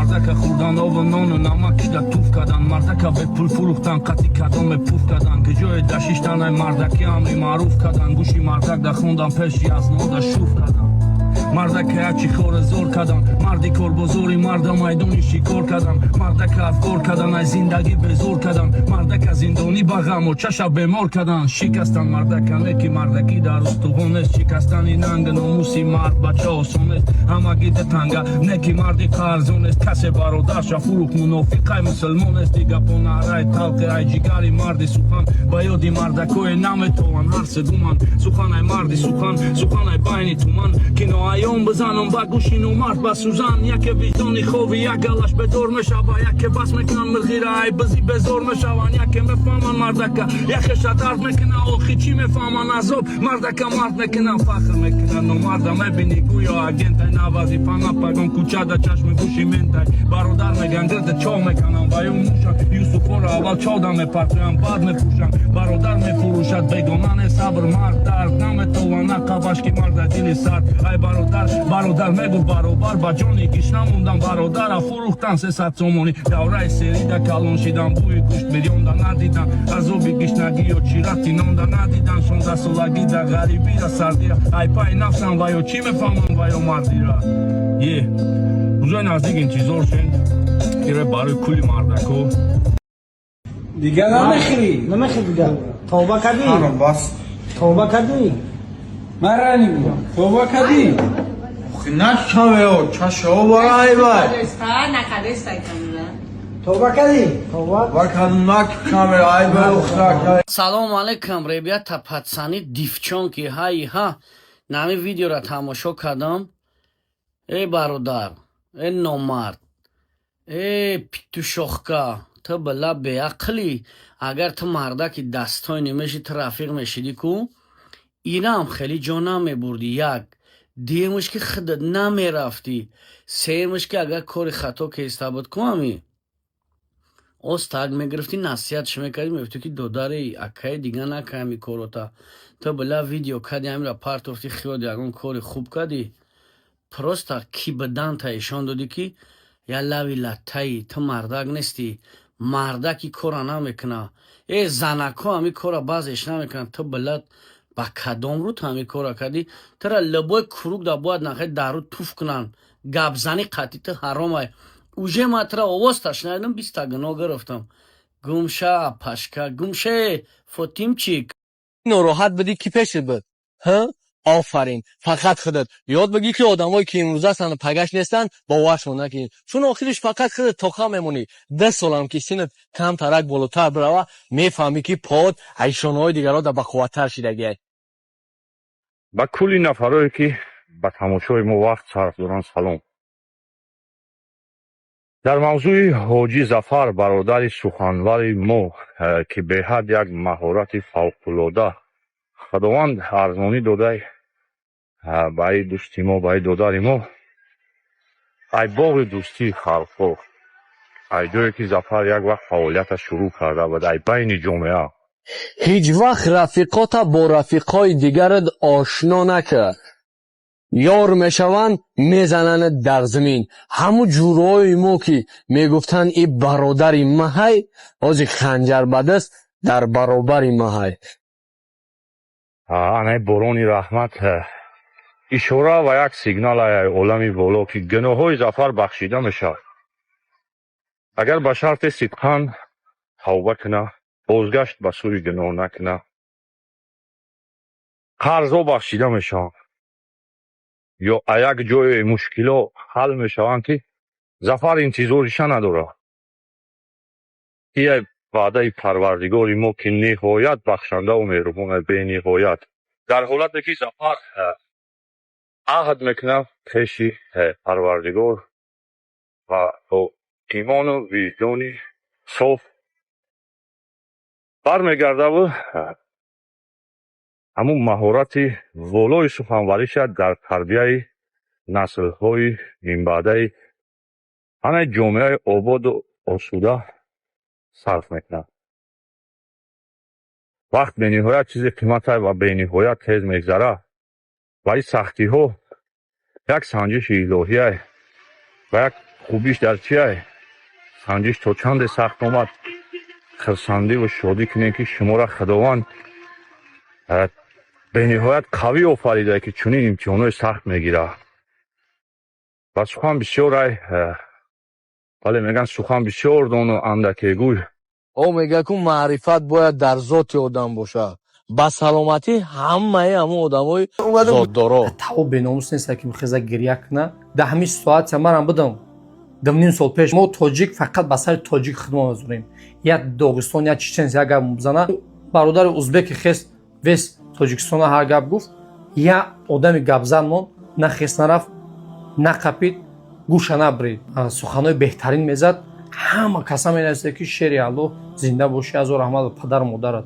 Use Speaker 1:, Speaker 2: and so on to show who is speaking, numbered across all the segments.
Speaker 1: Mardaca khurdan ov non namak da tuf kadan Mardaca be pul furukhtan qati kadam puf kadan ke joy dashishtan ay mardaki amri maruf kadan gushi mardak da khundan peshi az no da shuf kadan Mardaca achi khore zor kadan mardi kor bozori marda maydoni shikor kadan Mardaca afkor kadan ay zindagi bezor kadan Mardaca zindoni bagam o chasha bemor kadan shikastan Mardaca neki mardaki dar ustuvones shikastani nang nomusi mard bacha osones hamagi de tanga neki mardi qarzones kase barodasha furuq munofiqay musulmones diga ponaray talqi ay jigari mardi sukhan bayodi mardakoy name tovan har seduman sukhan ay mardi sukhan ay bayni tuman kino ayom bzanam ba gushinu mard ba suzan yake vijdoni khovi yakalash bedor meshaba yake bas meknan mghira ay bzi bezor meshavan yake mefhaman mardaka yake shatard mekna o khichi mefhaman azob mardaka mard mekna fakhr mekna no marda mebini guyo agent ay navazi fana pagon kuchada chashme gushi mentai barodar megan girde chov mekanam bayum musha yusufora aval chodam mepartram bad mepushan barodar mefurushad begonane sabr mard dard name tovana qabashki marda dili sard ay barodar megu barobar ba joni kishnamundam barodara furukhtan sesat somoni davray serida kalon shidan buy gusht milyonda nadidan azobi gishnagi yo chirati nonda nadidan shonda solagi da garibi da sardia ay pay nafsan vayo chi mefamam vayo mardira ye уже наздик интизор шен ире барои кули мардако
Speaker 2: دیگه نمیخری دیگه توبه کردی
Speaker 3: بس
Speaker 2: توبه کردی
Speaker 3: من رانی میگم توبه کردی خی نشکمه او چشو برای بای
Speaker 2: توبه کردی توبه
Speaker 3: وکن نکمه ای بای اخرا
Speaker 4: салому алайкум ребята пацани девчонки ҳай ҳа нами видеоро тамошо кардам бародар номард питушохка ту била беақлӣ агар ту мардаки дастҳои немеши ту рафиқ мешидӣ ку инам хеле ҷо намебурдӣ як демаш ки худат намерафтӣ семаш ки агар кори хато кеста буд ку ами оз так мегирифтӣ насиҳатш мекардӣ мефтӣ ки додари акаи дига накай ами корота ту била видео кардӣ амира партофтӣ хиёли ягон кори хуб кардӣ просто кибаданта ишон додӣ ки я лави латтаи ту мардак нестӣ мардаки кора намекуна занакҳо ҳами кора баъзеш намекунанд ту билад ба кадом рӯ ту ҳами кора кардӣ тура лабои курук да бояд нахай дару туф кунанд гапзани қатъи ту ҳаромай уже ма тура овозта шунавидам 20 гуноҳ гирифтам гумша пашка гумше фотимчик
Speaker 5: ناراحت بدی کی پیشت بود ها آفرین فقط خودت یاد بگی که آدمایی که امروز هستن پگش نیستن باورشون نکنید چون آخرش فقط خودت تاخا میمونی 10 سالم که سنت کم ترک بالاتر بروه میفهمی که پاد ایشانهای دیگرها در بخواتر شدگی
Speaker 6: با کلی نفرهایی که با تماشای ما وقت صرف دارن سلام در موضوع حاجی ظفر برادر سخنور ما که به حد یک مهارت فوق‌العاده خداوند ارزانی داده برای دوستی ما برای دادر ما ای باغ دوستی خلقا ای جایی که ظفر یک وقت فعالیت شروع کرده بود ای بین جامعه
Speaker 5: هیچ وقت رفیقات با رفیقای دیگرت آشنا نکرد یار میشوند میزنند در زمین همون جورای ما که میگفتن این برادر مهای از خنجر بدست در برابر مهای
Speaker 6: آنه باران رحمت اشاره و یک سیگنال عالمی بالا که گناه های ظفر بخشیده میشه اگر به شرط صدقاً توبه کنه بازگشت به سوی گناه نکنه قرضا بخشیده میشه یا یک جای مشکلات حل میشوند که ظفر انتظارش نداره این وعده پروردگار ما که نهایت بخشنده و مهربان به نهایت در حالتی که ظفر عهد میکنه پیش پروردگار و با ایمان و وجدان صاف برمیگرده و همون مهارت والای سخنوریش در تربیت نسل‌های این بعده همه جامعه آباد و آسوده صرف میکنه وقت به نهایت چیز قیمت و به نهایت تیز میگذره و این سختی ها یک سنجش الهی و یک خوبیش در چیه؟ سنجش تا چند سخت آمد خرسندی و شادی کنین که شما را خداوند به نهایت قوی آفریده که چنین امتحانات سخت میگیره. و سخن بسیار ولی میگن سخن بسیار دان و اندکی گوی.
Speaker 5: او میگه که معرفت باید در ذات آدم باشه. با سلامتی همه آدمای ذات داره.
Speaker 7: تاو بیناموس نیست که میخواد گریه کنه. ده همین ساعت من بدم. دم سال پیش ما تاجیک فقط با سر تاجیک خدمت می‌کنیم. یا داغستان یا چچن یا گپ بزنه. برادر ازبک خست وس تاجیکستان هر گپ گفت. یا آدمی گپ زنمون نخست نرفت نقپید گوش نبرید. سخنای بهترین میزد. همه کسا می‌نویسه که شعر الله زنده باشی از رحمت پدر و مادرت.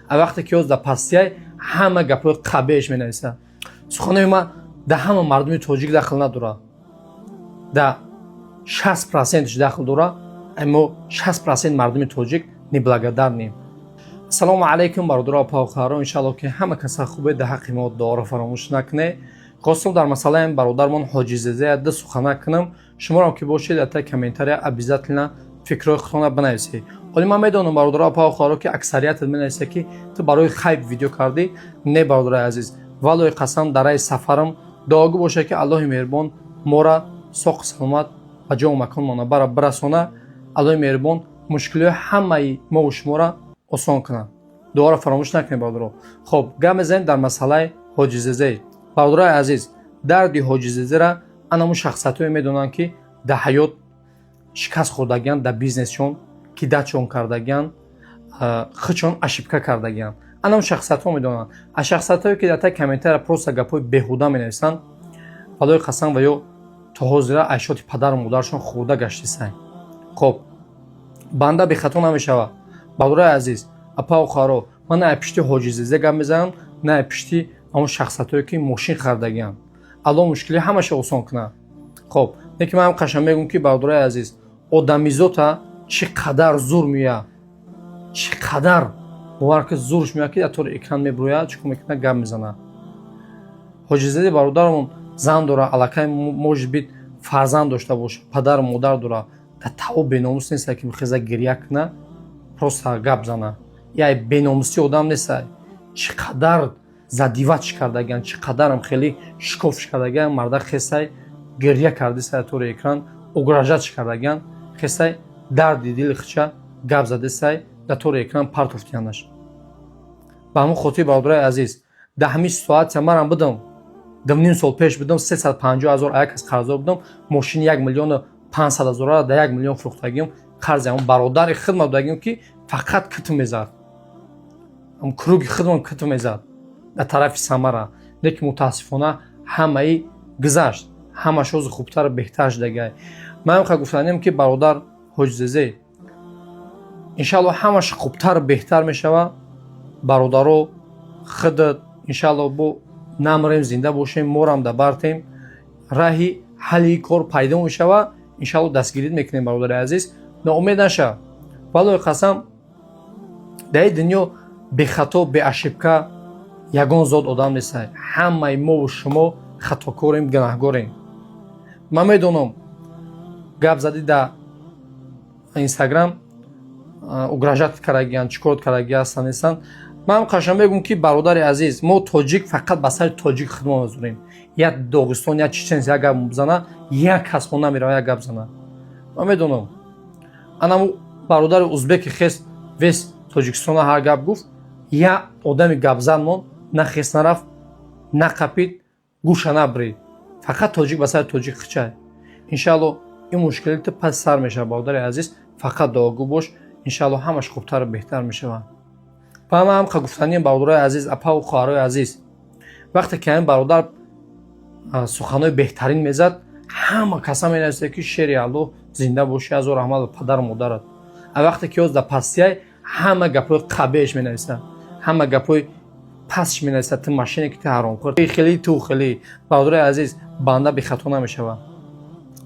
Speaker 7: وقتی که از در پستیای همه گپای قبیش می‌نویسه. سخنای ما در همه مردم تاجیک داخل نداره. در 60% داخل داره اما 60% مردم تاجیک نبلاگدار نیم. سلام علیکم برادران پاوخارا، ان شاء الله که همه کسا خوبه در حق ما دعا فراموش نکنه. خواستم در مسئله برادرمون حاجی زاده ده سخن کنم. شما هم که باشید در کامنتاری ابیزاتلنا فکرای خودتون بنویسید. ولی من میدونم برادران پاوخارا که اکثریت می‌نویسه که تو برای خیب ویدیو کردی. نه برادر عزیز، والله قسم در سفرم دعا باشه که الله مهربان ما را ساق سلامت و جا و مکان مانا برسونه. الله مهربان مشکل همه ما و شما را آسان کنه. دعا را فراموش نکنید برادران. خب گام میزنیم در مسئله حاجی زاده. برادران عزیز، دردی حاجی زاده را انمو شخصیتایی میدونن که در حیات شکست خوردگان، در بیزنسشون که دچون کردگان، خچون اشیبکا کردگان. انمو شخصیت‌ها میدونن. از شخصیتایی که در کامنتار پروسا گپای بیهوده مینویسن، والله قسم و یا تا حاضر عیشات پدر و مادرشون خورده گشتیسن. خب بنده به خطا نمیشوه. برادر عزیز، اپا و خارو، من نه پشتی حاجی زاده گپ میزنم، نه پشتی اون شخصیتایی که ماشین خریدگان. الله مشکلی همش آسان کنه. خب یکی من قشنگ میگم که برادر عزیز، آدمیزاتا چقدر زور میاد، چقدر باور که زورش میاد که طور اکران میبروید، چون میکنه گپ میزنه. حاجی زاده برادرمون زن داره، علاقه موج بیت فرزند داشته باشه، پدر و مادر داره. در تاو بیناموس نیست که میخواد گریه کنه، پروسا گپ زنه. یا بیناموسی آدم نیست. چقدر زدیوچ کردگان، چقدر هم خیلی شکوفش کردگان، مرد خسته گریه کرده سر طور اکران، اگراژت کردگان، خسته درد دل خچه گپ زده سر در طور اکران پرتوفتیانش. با همون خاطر برادر عزیز، در همین ساعت من بدم. دم سال پیش بدم 350,000 یک از قرض بدم، ماشین 1,500,000 را در 1 میلیون فروختگیم. قرض اون برادر خدمت دادیم که فقط کت میزد. اون کروگ خدمت کت میزد. در طرف سمره. لیکن متاسفانه همه گذشت. همه شوز خوبتر و بهتر شده. من میخوام گفتم که برادر حاجی زاده ان شاء الله همش خوبتر و بهتر میشه. برادرو خودت ان شاء الله بو نامریم زنده باشیم، مورم در بارتیم، راهی حلی کار پیدا میشه و ان شاء الله دستگیری میکنیم. برادر عزیز ناامید نشه. والله قسم در دنیا به خطا به اشیبکا یگان ذات آدم نیست. همه ما و شما خطاکاریم، گناهکاریم. من میدونم گپ زدی در اینستاگرام اگراژت کردگان، چیکار کردگان هستن. من قشنگ میگم که برادر عزیز، ما تاجیک فقط با سر تاجیک خدمت می‌کنیم. یا داغستان یا چچن یا گپ بزنه، یک کس ما نمیره یا گپ بزنه. من میدونم انمو برادر ازبک خست وس تاجیکستان هر گپ گفت. یا آدمی گپ زنمون نخست نرفت نقپید گوش نبرید. فقط تاجیک با سر تاجیک خچه. ان شاء الله این مشکلات پس سر میشه. برادر عزیز فقط دعاگو باش، ان شاء الله همش خوبتر و بهتر میشه. و من هم گفتنیم برادر عزیز، اپا و خواهرای عزیز، وقتی که این برادر سخنای بهترین میزد، همه کسا مینویسه که شعر الله زنده باشی از رحمت پدر و مادرت. وقتی که از در پستیای همه گپای قبیش مینویسه، همه گپای پسش مینویسه. تو ماشینی که تو حرام کرد خیلی تو خیلی. برادر عزیز بنده به خطا نمیشه.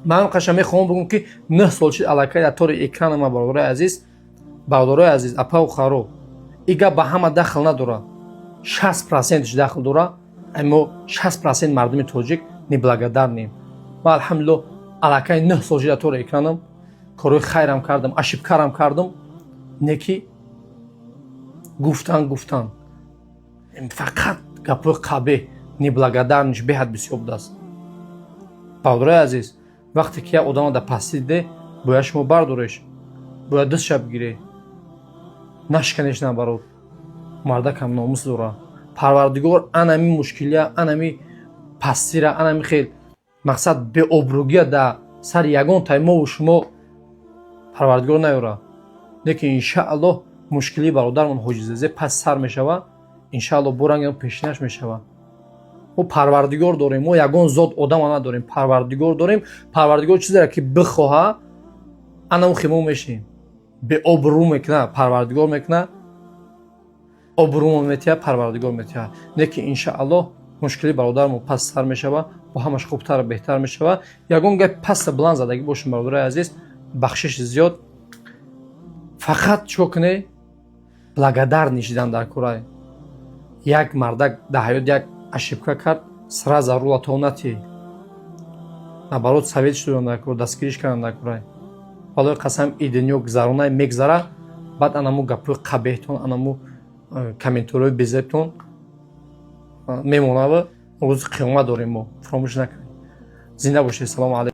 Speaker 7: من قشنگ میخوام بگم که 9 سال شد علاقه در طور اکران ما. برادر عزیز اپا و خارو ایگا با همه داخل نداره. 60% داخل داره اما 60% مردم تاجیک نبلاگدار نیم. ما الحمدلله алакай 9 солжида тора экранам корои хайрам кардам ашибкарам кардам неки гуфтан фақат гапои қабеҳ неблагодарниш беҳад бисёр будааст. бародарои азиз, вақте ки як одама дар пастӣ диде бояд шумо бардореш, бояд дастша бигиред, нашканеш набарод. мардакам номус дора. парвардигор анами мушкилия, анами пастира, анами хел мақсад беобругия дар сари ягон таймову шумо парвардигор наёра. лекин иншааллоҳ мушкилии бародармон ҳоҷизазе пас сар мешава, иншааллоҳ борангам пешинаш мешава. мо парвардигор дорем, мо ягон зот одама надорем, парвардигор дорем. парвардигор чизеро ки бихоҳа анамо химо мешем. беобрӯ мекуна парвардигор мекуна, обрӯмо метиҳа парвардигор метиҳа. лекин иншааллоҳ мушкилии бародармон пас сар мешава, бо ҳамаш хубтару беҳтар мешава. ягон гап паста буланд задагӣ бошем бародарои азиз, бахшиши зиёд. фақат чико кунед, благодарниш дидан дар кора. як мардак дар ҳаёт як ашибка кард, сразу рулатон натӣ. наоборот совет шудам дар кора, дастгириш кардам дар кора. валои қасам и дунё гузаронае мегзара, баъд анаму гапои қабеҳтон, анаму комментариҳои безебтон мемонава. рӯзи қиёмат дорем мо. фаромӯш накунед. зинда бошед. салому алайкум.